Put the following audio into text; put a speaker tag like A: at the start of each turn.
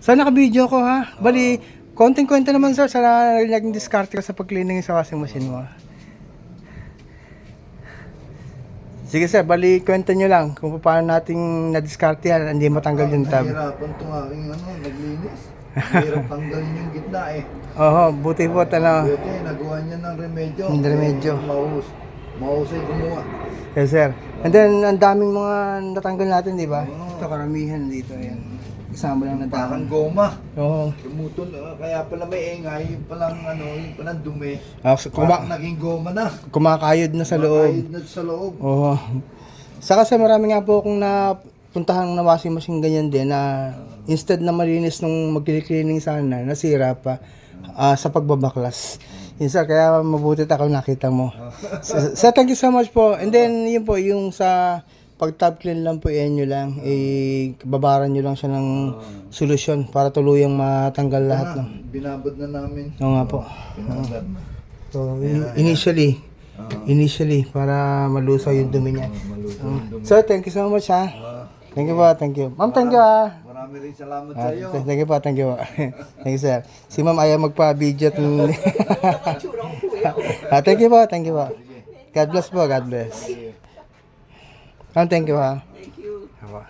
A: Sana naka-video ko ha. Bali, konting kwento naman sir, sana naging diskarte ka sa pag-cleaning sa washing machine mo. Sige sir, bali kwento nyo lang kung paano nating na-diskarte yan, hindi matanggal yung tab.
B: Nahirapan itong aking naglinis. Hirap tanggalin yung gitna eh.
A: Oo, buti po ano.
B: Buti, nagawa niya ng remedyo.
A: Ng remedyo.
B: Mahusay gumawa.
A: Yes sir. And then, ang daming mga natanggal natin, di ba? Ito, karamihan dito. Ayan. Kasama lang na
B: Parang goma.
A: Oo.
B: Lumutol, kaya pala may ingay, yung palang dumi.
A: Parang
B: Naging goma na.
A: kumakayod na sa loob.
B: Kumakain na sa loob.
A: Oo. Saka sa marami nga po akong napuntahan na washing machine ganyan din na instead na malinis nung mag-cleaning sana, nasira pa sa pagbabaklas. Yun sir, kaya mabuti ako nakita mo. So, thank you so much po. And then, yun po, yung sa pag-top clean lang po, yan nyo lang. Babaran nyo lang siya ng solusyon para tuluyang matanggal lahat. No?
B: Binabad na namin.
A: Oo nga po.
B: Binabad na.
A: So, initially, para malusaw yung dumi niya. Sir, thank you so much ha. Thank you po, thank you. Ma'am, thank you ha.
B: Marami rin salamat sa iyo.
A: Thank you po, thank you po. Thank you sir. Si ma'am ayaw magpa-video. Thank you po, thank you po. God bless po, God bless. Ma'am, thank you ha.
C: Thank you.
A: Apo.